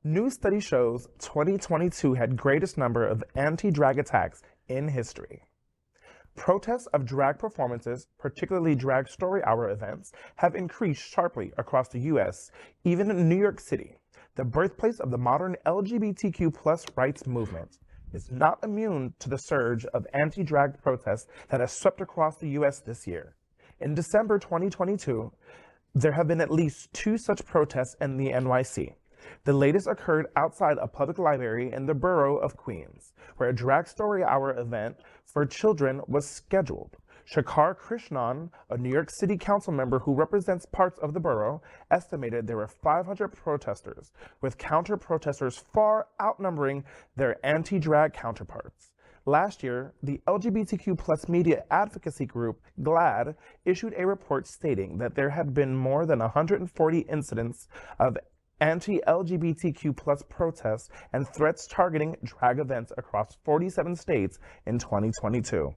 New study shows 2022 had greatest number of anti-drag attacks in history. Protests of drag performances, particularly drag story hour events, have increased sharply across the U.S., even in New York City, the birthplace of the modern LGBTQ+ rights movement. Is not immune to the surge of anti-drag protests that has swept across the U.S. this year. In December 2022, there have been at least 2 such protests in the NYC. The latest occurred outside a public library in the borough of Queens, where a drag story hour event for children was scheduled. Shekar Krishnan, a New York City council member who represents parts of the borough, estimated there were 500 protesters, with counter-protesters far outnumbering their anti-drag counterparts. Last year, the LGBTQ+ media advocacy group, GLAAD, issued a report stating that there had been more than 140 incidents of anti-LGBTQ+ protests and threats targeting drag events across 47 states in 2022,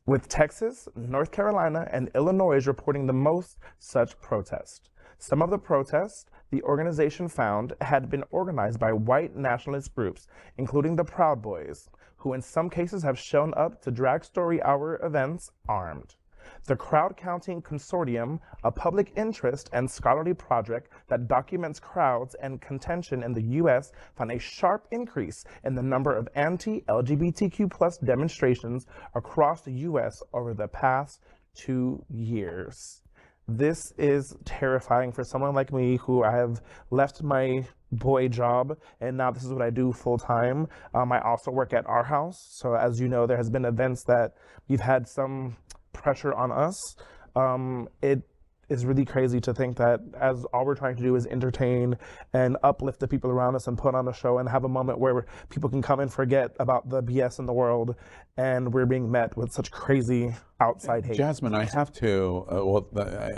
with Texas, North Carolina, and Illinois reporting the most such protests. Some of the protests the organization found had been organized by white nationalist groups, including the Proud Boys, who in some cases have shown up to drag story hour events armed. The Crowd Counting Consortium, a public interest and scholarly project that documents crowds and contention in the U.S., found a sharp increase in the number of anti-LGBTQ+ demonstrations across the U.S. over the past 2 years. This is terrifying for someone like me who I have left my boy job and now this is what I do full time. I also work at our house. So as you know, there has been events that we've had some pressure on us. It is really crazy to think that as all we're trying to do is entertain and uplift the people around us and put on a show and have a moment where people can come and forget about the BS in the world, and we're being met with such crazy outside hate. Jasmine, I have to,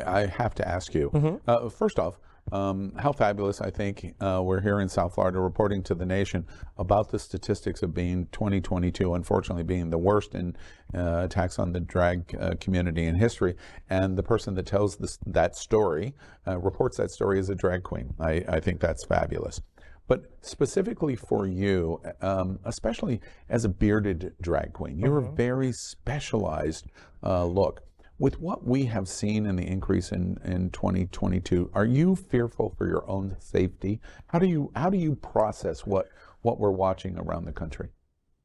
I have to ask you, first off, how fabulous, I think, we're here in South Florida reporting to the nation about the statistics of being 2022, unfortunately being the worst in attacks on the drag community in history. And the person that tells that story, reports that story as a drag queen. I think that's fabulous. But specifically for you, especially as a bearded drag queen, you're a very specialized look. With what we have seen in the increase in 2022, are you fearful for your own safety? How do you process what we're watching around the country?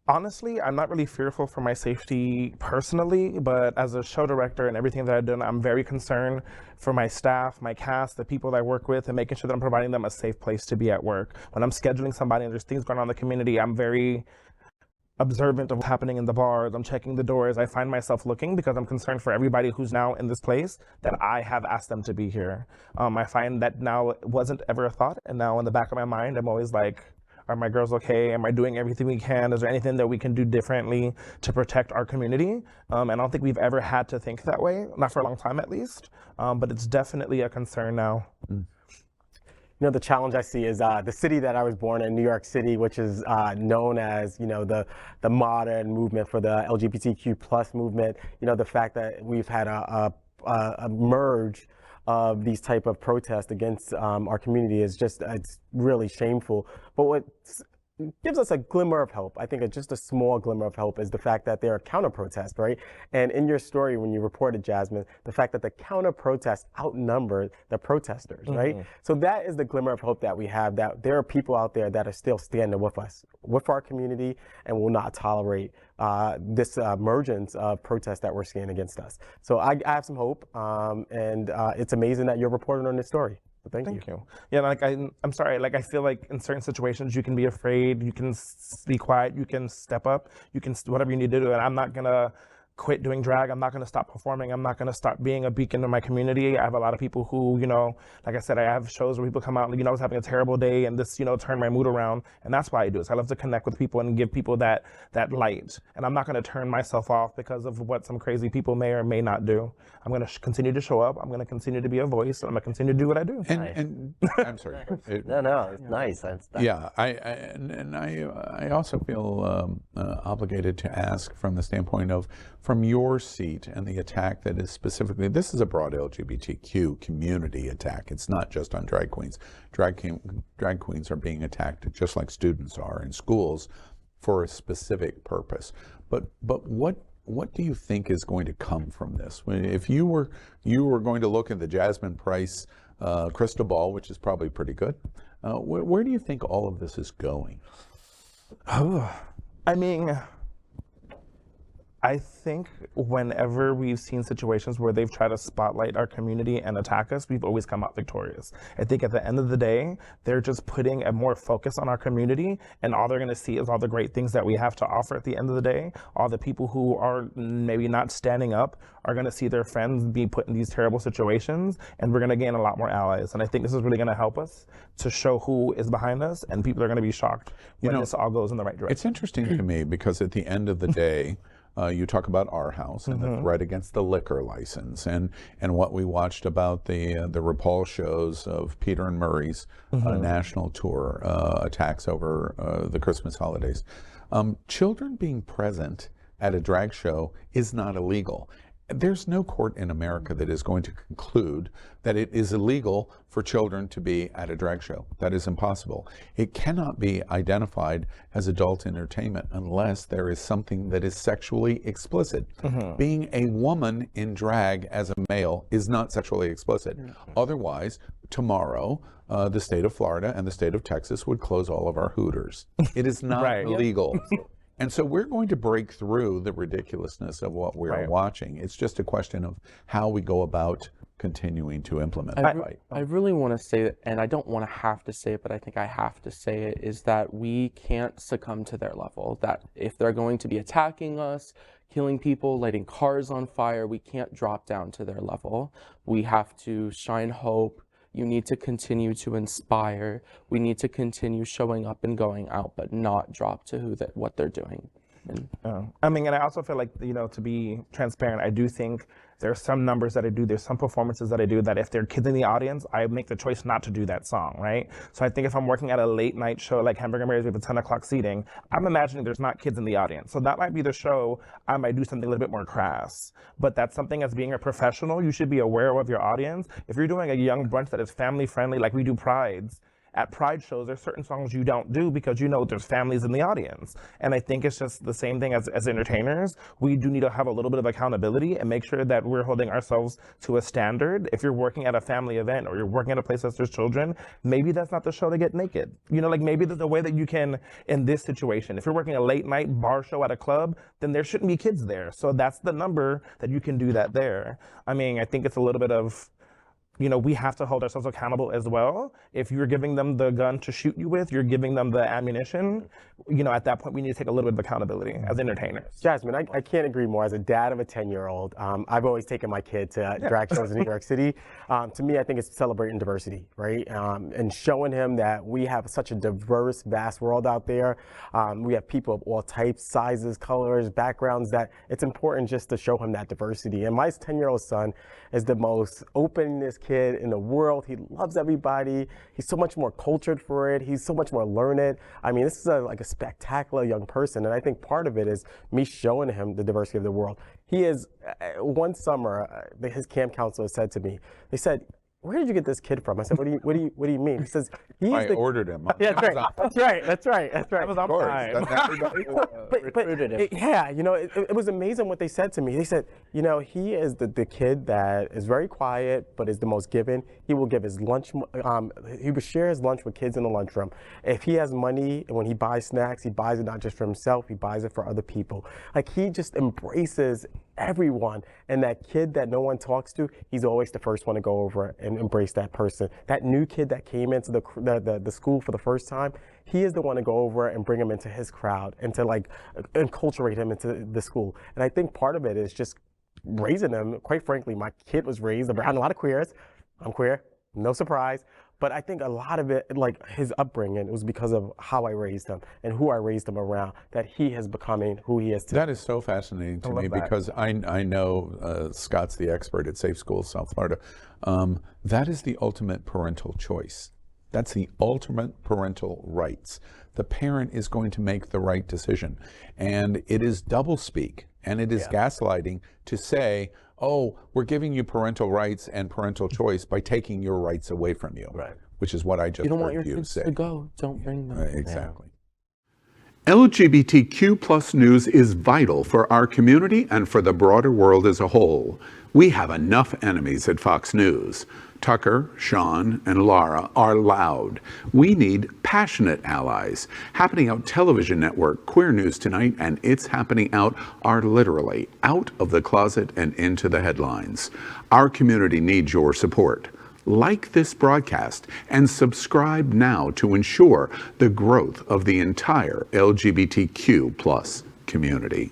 Honestly, I'm not really fearful for my safety personally, but as a show director and everything that I've done, I'm very concerned for my staff, my cast, the people that I work with, and making sure that I'm providing them a safe place to be at work. When I'm scheduling somebody and there's things going on in the community, I'm very observant of what's happening in the bars. I'm checking the doors. I find myself looking because I'm concerned for everybody who's now in this place that I have asked them to be here. I find that now it wasn't ever a thought, and now in the back of my mind, I'm always like, are my girls okay? Am I doing everything we can? Is there anything that we can do differently to protect our community? And I don't think we've ever had to think that way, not for a long time at least, but it's definitely a concern now. You know, the challenge I see is the city that I was born in, New York City, which is known as, you know, the modern movement for the LGBTQ+ movement. You know, the fact that we've had a merge of these type of protests against our community is just, it's really shameful. But what gives us a glimmer of hope, I think just a small glimmer of hope, is the fact that there are counter-protests, right? And in your story, when you reported, Jasmine, the fact that the counter-protests outnumber the protesters, right? So that is the glimmer of hope that we have, that there are people out there that are still standing with us, with our community, and will not tolerate this emergence of protests that we're seeing against us. So I have some hope, and it's amazing that you're reporting on this story. Thank you. Yeah, like I'm sorry, like I feel like in certain situations you can be afraid, you can be quiet, you can step up, you can whatever you need to do, and I'm not gonna quit doing drag. I'm not going to stop performing. I'm not going to stop being a beacon in my community. I have a lot of people who, you know, like I said, I have shows where people come out and, you know, I was having a terrible day and this, you know, turned my mood around. And that's why I do it. So I love to connect with people and give people that light. And I'm not going to turn myself off because of what some crazy people may or may not do. I'm going to continue to show up. I'm going to continue to be a voice. And I'm going to continue to do what I do. And I'm sorry. No, it's nice. Yeah, I also feel obligated to ask from the standpoint of, from from your seat and the attack that is specifically, this is a broad LGBTQ community attack. It's not just on drag queens. Drag queens are being attacked just like students are in schools for a specific purpose. But what do you think is going to come from this? If you were going to look at the Jasmine Price crystal ball, which is probably pretty good, where do you think all of this is going? I mean, I think whenever we've seen situations where they've tried to spotlight our community and attack us, we've always come out victorious. I think at the end of the day, they're just putting a more focus on our community, and all they're going to see is all the great things that we have to offer at the end of the day. All the people who are maybe not standing up are going to see their friends be put in these terrible situations, and we're going to gain a lot more allies. And I think this is really going to help us to show who is behind us, and people are going to be shocked when this all goes in the right direction. It's interesting to me because at the end of the day, you talk about Our House and the threat against the liquor license, and what we watched about the RuPaul shows of Peter and Murray's national tour attacks over the Christmas holidays. Children being present at a drag show is not illegal. There's no court in America that is going to conclude that it is illegal for children to be at a drag show. That is impossible. It cannot be identified as adult entertainment unless there is something that is sexually explicit. Being a woman in drag as a male is not sexually explicit. Otherwise, tomorrow, the state of Florida and the state of Texas would close all of our Hooters. It is not illegal. And so we're going to break through the ridiculousness of what we're watching. It's just a question of how we go about continuing to implement the fight. I really want to say, and I don't want to have to say it, but I think I have to say it, is that we can't succumb to their level. That if they're going to be attacking us, killing people, lighting cars on fire, we can't drop down to their level. We have to shine hope. You need to continue to inspire. We need to continue showing up and going out, but not drop to what they're doing. I mean, and I also feel like, you know, to be transparent, I do think there's some numbers that I do, there's some performances that I do that if there are kids in the audience, I make the choice not to do that song, right? So I think if I'm working at a late night show like Hamburger Mary's with a 10 o'clock seating, I'm imagining there's not kids in the audience. So that might be the show I might do something a little bit more crass. But that's something, as being a professional, you should be aware of your audience. If you're doing a young brunch that is family friendly, like we do Prides, at Pride shows, there's certain songs you don't do because you know there's families in the audience. And I think it's just the same thing as entertainers. We do need to have a little bit of accountability and make sure that we're holding ourselves to a standard. If you're working at a family event or you're working at a place that there's children, maybe that's not the show to get naked. You know, like maybe there's a way that you can, in this situation, if you're working a late night bar show at a club, then there shouldn't be kids there. So that's the number that you can do that there. I mean, I think it's a little bit of, you know, we have to hold ourselves accountable as well. If you're giving them the gun to shoot you with, you're giving them the ammunition, you know, at that point we need to take a little bit of accountability as entertainers. Jasmine, I can't agree more. As a dad of a 10-year-old, I've always taken my kid to drag shows in New York City. To me, I think it's celebrating diversity, right? And showing him that we have such a diverse, vast world out there. We have people of all types, sizes, colors, backgrounds, that it's important just to show him that diversity. And my 10-year-old son is the most openest kid in the world. He loves everybody. He's so much more cultured for it. He's so much more learned. I mean, this is like a spectacular young person, and I think part of it is me showing him the diversity of the world. He is, one summer, his camp counselor said to me, they said, "Where did you get this kid from?" I said, what do you mean? He says, I ordered him. Yeah, that's right. That was on time. Yeah, you know, it was amazing what they said to me. They said, you know, he is the kid that is very quiet, but is the most giving. He will give his lunch, he will share his lunch with kids in the lunchroom. If he has money, and when he buys snacks, he buys it not just for himself, he buys it for other people. Like, he just embraces everyone, and that kid that no one talks to, he's always the first one to go over and embrace that person. That new kid that came into the school for the first time, he is the one to go over and bring him into his crowd and to like enculturate him into the school. And I think part of it is just raising him. Quite frankly, my kid was raised around a lot of queers. I'm queer, no surprise. But I think a lot of it, like his upbringing, was because of how I raised him and who I raised him around, that he is becoming who he is today. That is so fascinating to me because I know Scott's the expert at Safe Schools South Florida. That is the ultimate parental choice. That's the ultimate parental rights. The parent is going to make the right decision. And it is doublespeak And it is gaslighting to say, oh, we're giving you parental rights and parental choice by taking your rights away from you. Right. Which is what I just You don't heard want your you kids say. to go. Don't bring them. Exactly. LGBTQ plus news is vital for our community and for the broader world as a whole. We have enough enemies at Fox News. Tucker, Sean, and Laura are loud. We need passionate allies. Happening Out Television Network, Queer News Tonight, and It's Happening Out are literally out of the closet and into the headlines. Our community needs your support. Like this broadcast and subscribe now to ensure the growth of the entire LGBTQ plus community.